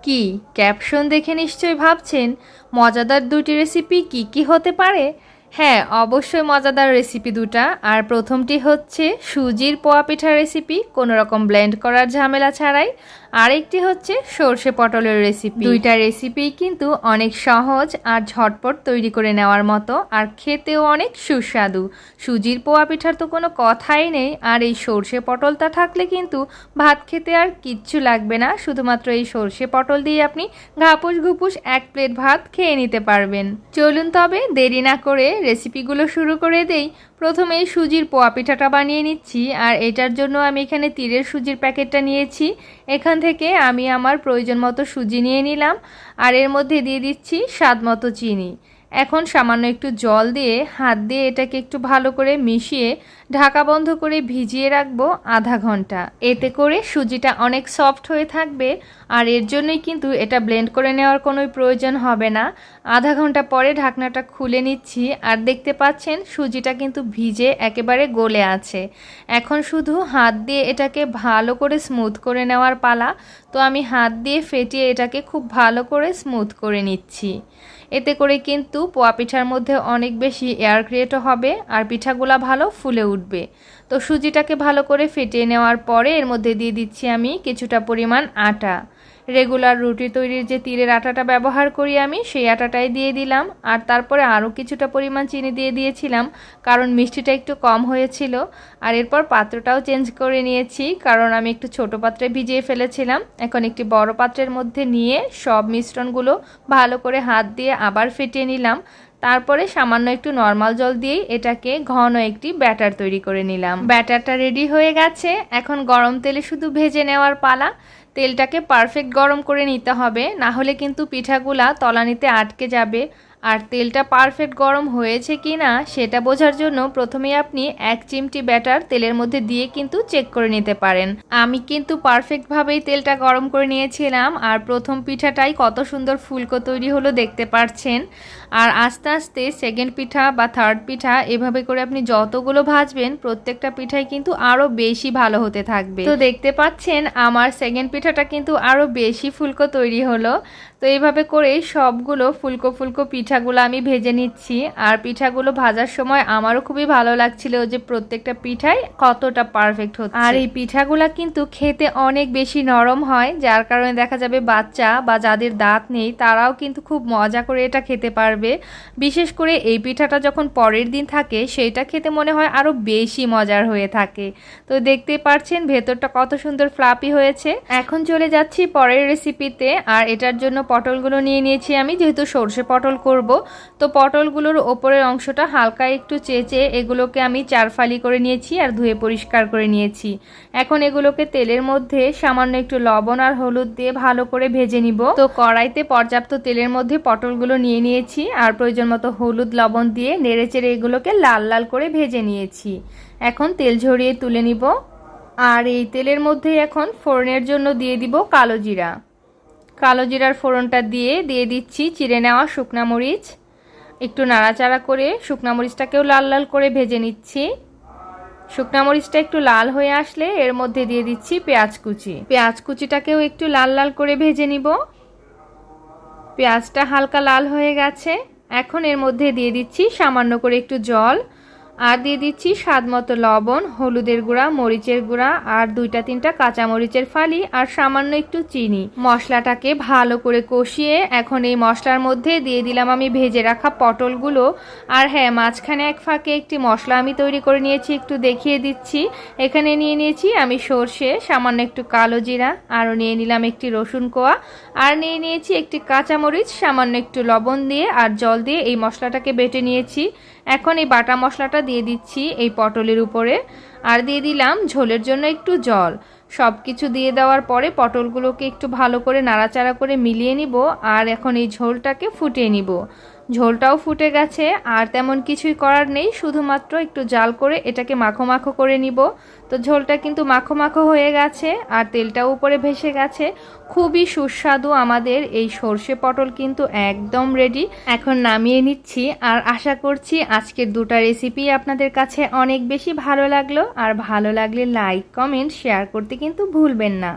কি ক্যাপশন দেখে নিশ্চয়ই ভাবছেন মজাদার দুটি রেসিপি কি কি হতে পারে। হ্যাঁ, অবশ্যই মজাদার রেসিপি দুটা। আর প্রথমটি হচ্ছে সুজির পোয়া পিঠার রেসিপি, কোনো রকম ব্লেন্ড করার ঝামেলা ছাড়াই। আরেকটি হচ্ছে সর্ষে পটলের রেসিপি। দুইটা রেসিপি কিন্তু অনেক সহজ আর ঝটপট তৈরি করে নেওয়ার মতো, আর খেতেও অনেক সুস্বাদু। সুজির পোয়া পিঠার তো কোনো কথাই নেই, আর এই সর্ষে পটলটা থাকলে কিন্তু ভাত খেতে আর কিচ্ছু লাগবে না। শুধুমাত্র এই সর্ষে পটল দিয়ে আপনি ঘাপুস ঘুপুস এক প্লেট ভাত খেয়ে নিতে পারবেন। চলুন তবে দেরি না করে রেসিপিগুলো শুরু করে দেই। প্রথমে সুজির পোয়া পিঠাটা বানিয়ে নিচ্ছি, আর এটার জন্য আমি এখানে তীরের সুজির প্যাকেটটা নিয়েছি। এখান থেকে আমি আমার প্রয়োজন মতো সুজি নিয়ে নিলাম, আর এর মধ্যে দিয়ে দিচ্ছি স্বাদ মতো চিনি। এখন সামান্য একটু জল দিয়ে হাত দিয়ে এটাকে একটু ভালো করে মিশিয়ে ঢাকা বন্ধ করে ভিজিয়ে রাখবো আধা ঘন্টা। এতে করে সুজিটা অনেক সফট হয়ে থাকবে, আর এর জন্যই কিন্তু এটা ব্লেন্ড করে নেওয়ার কোনো প্রয়োজন হবে না। আধা ঘন্টা পরে ঢাকনাটা খুলে নিচ্ছি, আর দেখতে পাচ্ছেন সুজিটা কিন্তু ভিজে একেবারে গলে আছে। এখন শুধু হাত দিয়ে এটাকে ভালো করে স্মুথ করে নেওয়ার পালা। তো আমি হাত দিয়ে ফেটিয়ে এটাকে খুব ভালো করে স্মুথ করে নিচ্ছি। এতে করে কিন্তু পোয়া পিঠার মধ্যে অনেক বেশি এয়ার ক্রিয়েটও হবে, আর পিঠাগুলা ভালো ফুলে উঠবে। তো সুজিটাকে ভালো করে ফেটিয়ে নেওয়ার পরে এর মধ্যে দিয়ে দিচ্ছি আমি কিছুটা পরিমাণ আটা। রেগুলার রুটি তৈরির যে তিলের আটাটা ব্যবহার করি আমি, সেই আটাটাই দিয়ে দিলাম। আর তারপরে আরও কিছুটা পরিমাণ চিনি দিয়ে দিয়েছিলাম, কারণ মিষ্টিটা একটু কম হয়েছিল। আর এরপর পাত্রটাও চেঞ্জ করে নিয়েছি, কারণ আমি একটু ছোট পাত্রে ভিজিয়ে ফেলেছিলাম। এখন একটি বড় পাত্রের মধ্যে নিয়ে সব মিশ্রণগুলো ভালো করে হাত দিয়ে আবার ফেটিয়ে নিলাম। তারপরে সামান্য একটু নর্মাল জল দিয়েই এটাকে ঘন একটি ব্যাটার তৈরি করে নিলাম। ব্যাটারটা রেডি হয়ে গেছে। এখন গরম তেলে শুধু ভেজে নেওয়ার পালা। তেলটাকে পারফেক্ট গরম করে নিতে হবে, না হলে কিন্তু পিঠাগুলা তলানিতে আটকে যাবে। আর তেলটা পারফেক্ট গরম হয়েছে কি না সেটা বোঝার জন্য প্রথমেই আপনি 1 চিমটি ব্যাটার তেলের মধ্যে দিয়ে কিন্তু চেক করে নিতে পারেন। আমি কিন্তু পারফেক্টভাবেই তেলটা গরম করে নিয়েছিলাম, আর প্রথম পিঠাটাই কত সুন্দর ফুলকো তৈরি হলো দেখতে পাচ্ছেন। আর আস্তে আস্তে সেকেন্ড পিঠা বা থার্ড পিঠা এভাবে করে আপনি যতগুলো ভাজবেন প্রত্যেকটা পিঠাই কিন্তু আরও বেশি ভালো হতে থাকবে। তো দেখতে পাচ্ছেন আমার সেকেন্ড পিঠাটা কিন্তু আরও বেশি ফুলকো তৈরি হলো। তো এইভাবে করেই সবগুলো ফুলকো ফুলকো পিঠাগুলো আমি ভেজে নিচ্ছি। আর পিঠাগুলো ভাজার সময় আমারও খুবই ভালো লাগছিল যে প্রত্যেকটা পিঠাই কতটা পারফেক্ট হচ্ছে। আর এই পিঠাগুলো কিন্তু খেতে অনেক বেশি নরম হয়, যার কারণে দেখা যাবে বাচ্চা বা যাদের দাঁত নেই তারাও কিন্তু খুব মজা করে এটা খেতে পারবে। বিশেষ করে এই পিঠাটা যখন পরের দিন থাকে সেইটা খেতে মনে হয় আরও বেশি মজার হয়ে থাকে। তো দেখতেই পাচ্ছেন ভেতরটা কত সুন্দর ফ্লাপি হয়েছে। এখন চলে যাচ্ছি পরের রেসিপিতে। আর এটার জন্য পটলগুলো নিয়ে নিয়েছি আমি, যেহেতু সর্ষে পটল করব। তো পটলগুলোর ওপরের অংশটা হালকা একটু চেঁচে এগুলোকে আমি 4 ফালি করে নিয়েছি আর ধুয়ে পরিষ্কার করে নিয়েছি। এখন এগুলোকে তেলের মধ্যে সামান্য একটু লবণ আর হলুদ দিয়ে ভালো করে ভেজে নিব। তো কড়াইতে পর্যাপ্ত তেলের মধ্যে পটলগুলো নিয়ে নিয়েছি, আর প্রয়োজন মতো হলুদ লবণ দিয়ে নেড়েচেড়ে এগুলোকে লাল লাল করে ভেজে নিয়েছি। এখন তেল ঝরিয়ে তুলে নিব। আর এই তেলের মধ্যে এখন ফোড়নের জন্য দিয়ে দিব কালো জিরা। কালো জিরার ফোড়নটা দিয়ে দিচ্ছি চিড়ে নেওয়া শুকনা মরিচ। একটু নাড়াচাড়া করে শুকনা মরিচটাকেও লাল লাল করে ভেজে নিচ্ছি। শুকনা মরিচটা একটু লাল হয়ে আসলে এর মধ্যে দিয়ে দিচ্ছি পেঁয়াজ কুচি। পেঁয়াজ কুচিটাকেও একটু লাল লাল করে ভেজে নিব। পেঁয়াজটা হালকা লাল হয়ে গেছে। এখন এর মধ্যে দিয়ে দিচ্ছি সামান্য করে একটু জল, আর দিয়ে দিচ্ছি স্বাদ মতো লবণ, হলুদের গুঁড়া, মরিচের গুঁড়া, আর 2-3টা কাঁচা মরিচের ফালি, আর সামান্য একটু চিনি। মশলাটাকে ভালো করে কষিয়ে এখন এই মশলার মধ্যে দিয়ে দিলাম আমি ভেজে রাখা পটলগুলো। আর হ্যাঁ, মাঝখানে এক ফাঁকে একটি মশলা আমি তৈরি করে নিয়েছি, একটু দেখিয়ে দিচ্ছি। এখানে নিয়ে নিয়েছি আমি সর্ষে, সামান্য একটু কালো জিরা, আরও নিয়ে নিলাম একটি রসুন কোয়া, আর নিয়ে নিয়েছি একটি কাঁচামরিচ, সামান্য একটু লবণ দিয়ে আর জল দিয়ে এই মশলাটাকে বেটে নিয়েছি। এখন এই বাটা মশলাটা দিয়ে দিচ্ছি এই পটলের উপরে, আর দিয়ে দিলাম ঝোলের জন্য একটু জল। সব কিছু দিয়ে দেওয়ার পরে পটলগুলোকে একটু ভালো করে নাড়াচাড়া করে মিলিয়ে নিব। আর এখন এই ঝোলটাকে ফুটিয়ে নিব। ঝোলটাও ফুটে গেছে, আর তেমন কিছুই করার নেই, শুধুমাত্র একটু জাল করে এটাকে মাখো মাখো করে নিব। তো ঝোলটা কিন্তু মাখো মাখো হয়ে গেছে, আর তেলটাও উপরে ভেসে গেছে। খুবই সুস্বাদু আমাদের এই সর্ষে পটল কিন্তু একদম রেডি। এখন নামিয়ে নিচ্ছি। আর আশা করছি আজকের দুটো রেসিপি আপনাদের কাছে অনেক বেশি ভালো লাগলো। আর ভালো লাগলে লাইক, কমেন্ট, শেয়ার করতে কিন্তু ভুলবেন না।